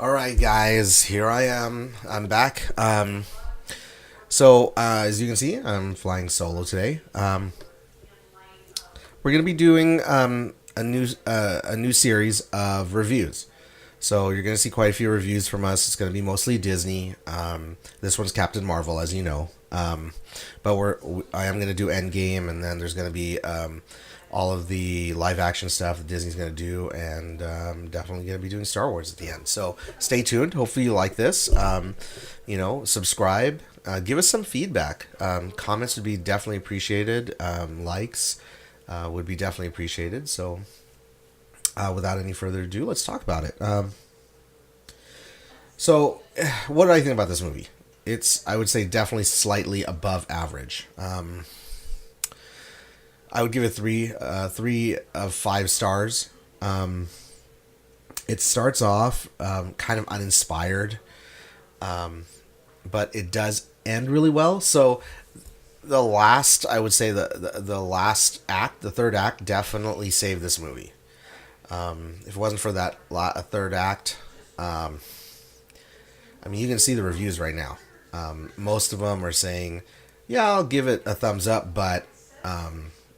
All right, guys, here I am. I'm back. As you can see, I'm flying solo today. We're gonna be doing a new series of reviews. So you're gonna see quite a few reviews from us. It's gonna be mostly Disney. This one's Captain Marvel, as you know. I am gonna do Endgame, and then there's gonna be all of the live action stuff that Disney's going to do, and definitely going to be doing Star Wars at the end. So stay tuned. Hopefully you like this. Subscribe. Give us some feedback. Comments would be definitely appreciated. Likes would be definitely appreciated. So without any further ado, let's talk about it. What do I think about this movie? It's, I would say, definitely slightly above average. I would give it three of 5 stars. It starts off kind of uninspired, but it does end really well. So I would say the last act, the third act, definitely saved this movie. If it wasn't for that third act, you can see the reviews right now. Most of them are saying, "Yeah, I'll give it a thumbs up," but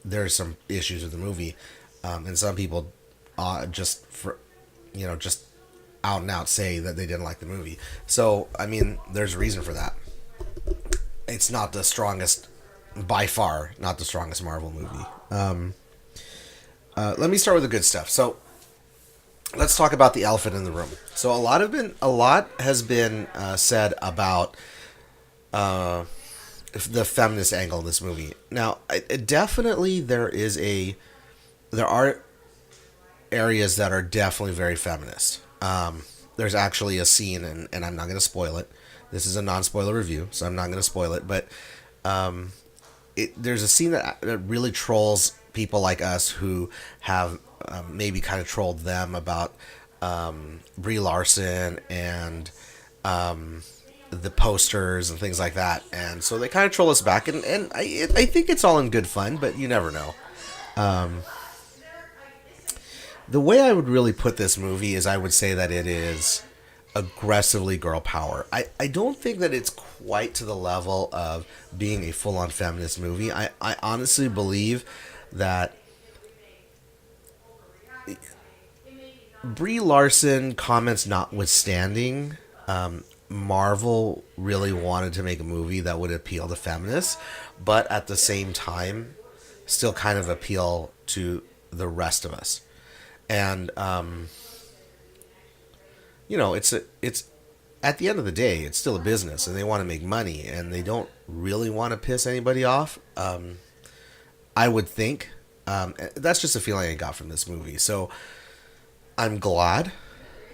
there's some issues with the movie, and some people just out and out say that they didn't like the movie. So there's a reason for that. It's not the strongest, by far, not the strongest Marvel movie. Let me start with the good stuff. So let's talk about the elephant in the room. So a lot has been said about the feminist angle in this movie. Now, definitely there are areas that are definitely very feminist. There's actually a scene, and I'm not going to spoil it. This is a non-spoiler review, so I'm not going to spoil it. But there's a scene that really trolls people like us who have maybe kind of trolled them about Brie Larson and the posters and things like that, and so they kind of troll us back, and I think it's all in good fun, but you never know. The way I would really put this movie is I would say that it is aggressively girl power. I don't think that it's quite to the level of being a full-on feminist movie. I honestly believe that Brie Larson comments notwithstanding, Marvel really wanted to make a movie that would appeal to feminists, but at the same time, still kind of appeal to the rest of us. And it's at the end of the day, it's still a business, and they want to make money, and they don't really want to piss anybody off. I would think that's just a feeling I got from this movie. So I'm glad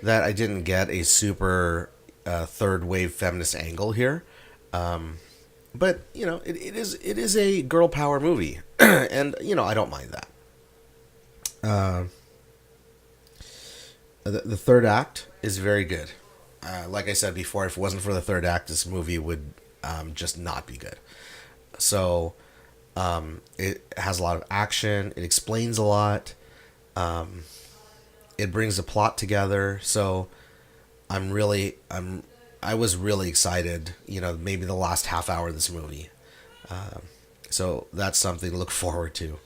that I didn't get a super third wave feminist angle here, but it is a girl power movie, and I don't mind that. The third act is very good. Like I said before, if it wasn't for the third act, this movie would just not be good. So it has a lot of action. It explains a lot. It brings the plot together. So I was really excited. Maybe the last half hour of this movie. So that's something to look forward to.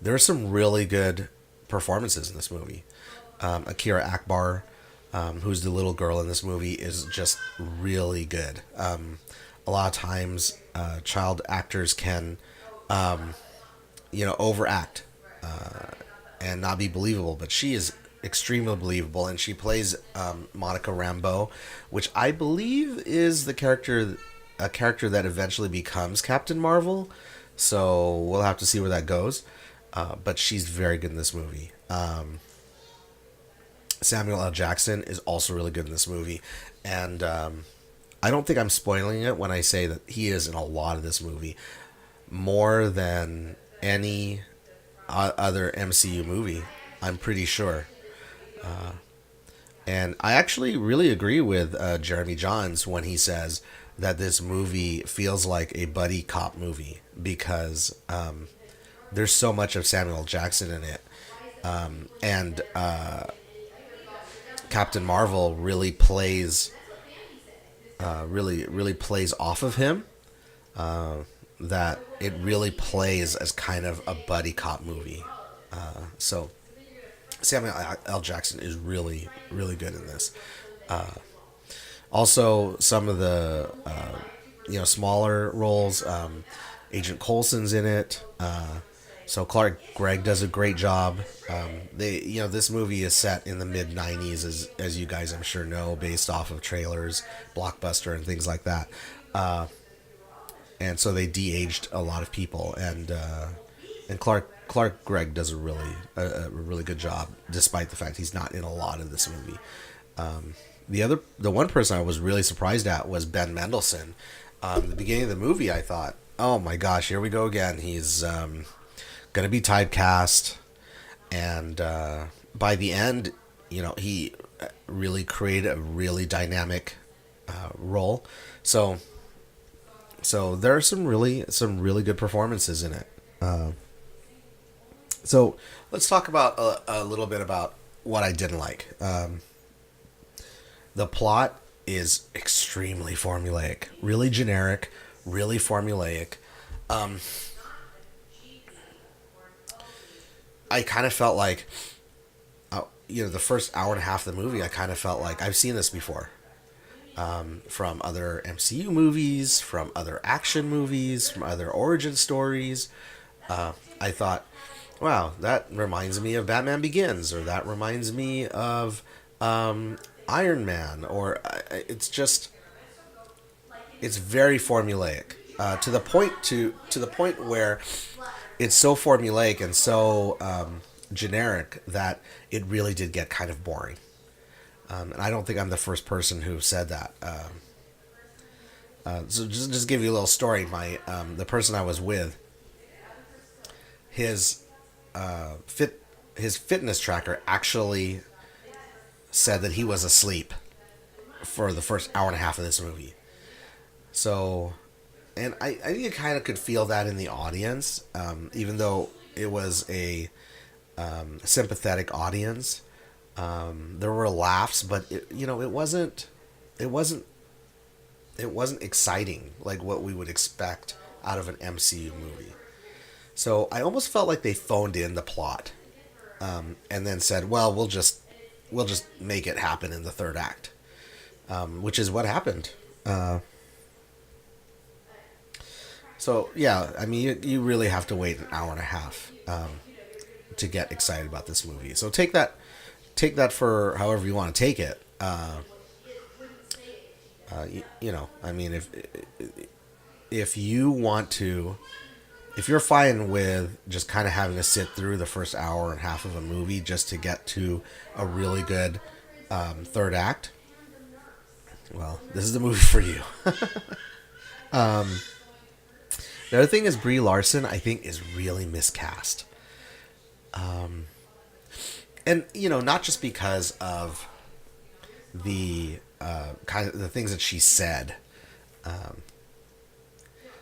There are some really good performances in this movie. Akira Akbar, who's the little girl in this movie, is just really good. A lot of times, child actors can, overact and not be believable, but she is extremely believable, and she plays Monica Rambeau, which I believe is a character that eventually becomes Captain Marvel. So we'll have to see where that goes. But she's very good in this movie. Samuel L. Jackson is also really good in this movie, and I don't think I'm spoiling it when I say that he is in a lot of this movie, more than any other MCU movie, I'm pretty sure. And I actually really agree with Jeremy Johns when he says that this movie feels like a buddy cop movie, because there's so much of Samuel Jackson in it, and Captain Marvel really plays really plays off of him. That it really plays as kind of a buddy cop movie. So Samuel L. Jackson is really good in this. Also, some of the smaller roles. Agent Coulson's in it. So Clark Gregg does a great job. This movie is set in the mid '90s, as you guys I'm sure know, based off of trailers, Blockbuster, and things like that. And so they de-aged a lot of people, and Clark Gregg does a really good job, despite the fact he's not in a lot of this movie. The one person I was really surprised at was Ben Mendelsohn. The beginning of the movie, I thought, oh my gosh, here we go again. He's gonna be typecast, and by the end, he really created a really dynamic role. So there are some really good performances in it. So let's talk about a little bit about what I didn't like. The plot is extremely formulaic, really generic, really formulaic. I kind of felt like, the first hour and a half of the movie, I kind of felt like I've seen this before. From other MCU movies, from other action movies, from other origin stories. I thought, wow, that reminds me of Batman Begins, or that reminds me of Iron Man, or it's very formulaic to the point where it's so formulaic and so generic that it really did get kind of boring. And I don't think I'm the first person who said that. So just give you a little story. The person I was with, his fitness tracker actually said that he was asleep for the first hour and a half of this movie. So, and I think you kind of could feel that in the audience, even though it was a sympathetic audience. There were laughs, but it wasn't exciting like what we would expect out of an MCU movie. So I almost felt like they phoned in the plot, and then said, "Well, we'll just make it happen in the third act," which is what happened. So yeah, I mean, you really have to wait an hour and a half to get excited about this movie. So take that for however you want to take it. I mean, if you want to, if you're fine with just kind of having to sit through the first hour and a half of a movie just to get to a really good third act, well, this is the movie for you. The other thing is Brie Larson, I think, is really miscast. And not just because of the kind of the things that she said.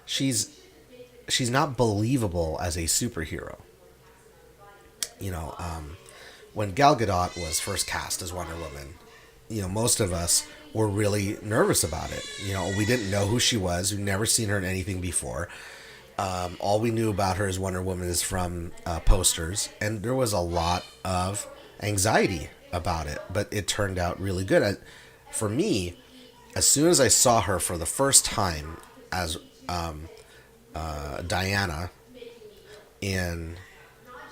She's not believable as a superhero. When Gal Gadot was first cast as Wonder Woman, most of us were really nervous about it. We didn't know who she was. We'd never seen her in anything before. All we knew about her as Wonder Woman is from posters, and there was a lot of anxiety about it, but it turned out really good. For me, as soon as I saw her for the first time as Diana in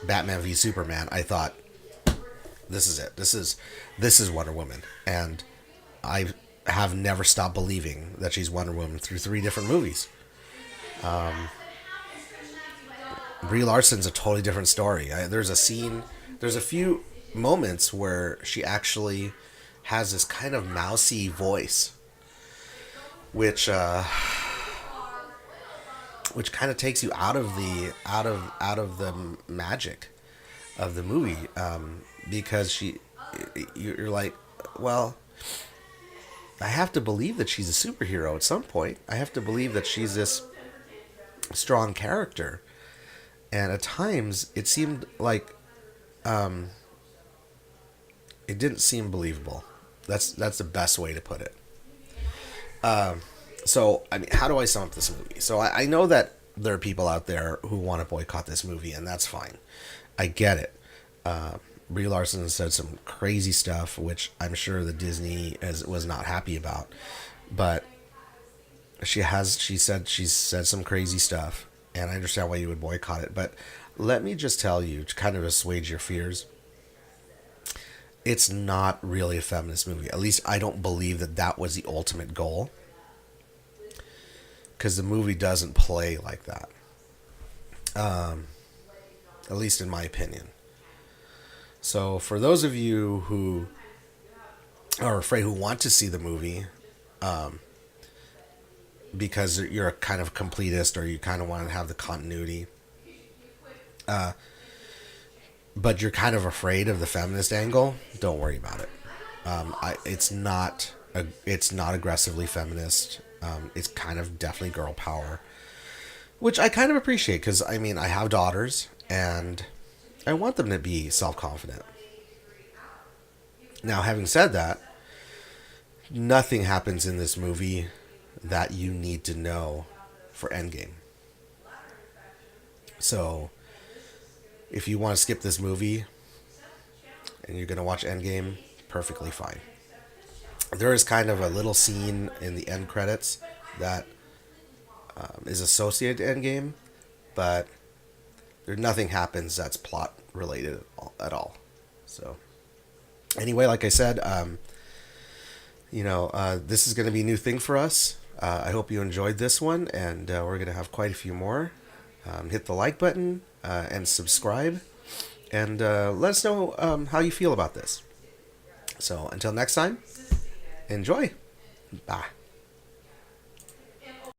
Batman v Superman, I thought, this is it. This is Wonder Woman, and I have never stopped believing that she's Wonder Woman through 3 different movies. Brie Larson's a totally different story. There's a few moments where she actually has this kind of mousy voice, which kind of takes you out of the magic of the movie, because you're like, well, I have to believe that she's a superhero at some point. I have to believe that she's this strong character. And at times, it seemed like It didn't seem believable. That's the best way to put it. So, I mean, how do I sum up this movie? So, I know that there are people out there who want to boycott this movie, and that's fine. I get it. Brie Larson said some crazy stuff, which I'm sure the Disney was not happy about. But she's said some crazy stuff, and I understand why you would boycott it. But let me just tell you, to kind of assuage your fears, it's not really a feminist movie. At least I don't believe that that was the ultimate goal, because the movie doesn't play like that. At least in my opinion. So for those of you who are afraid, who want to see the movie, because you're a kind of completist or you kind of want to have the continuity, but you're kind of afraid of the feminist angle, don't worry about it. It's not aggressively feminist. It's kind of definitely girl power, which I kind of appreciate, because I mean, I have daughters and I want them to be self confident. Now, having said that, nothing happens in this movie that you need to know for Endgame. So, if you want to skip this movie and you're going to watch Endgame, perfectly fine. There is kind of a little scene in the end credits that is associated to Endgame, but there nothing happens that's plot related at all. So, anyway, like I said, this is going to be a new thing for us. I hope you enjoyed this one, and we're going to have quite a few more. Hit the like button and subscribe, and let us know how you feel about this. So until next time, enjoy. Bye.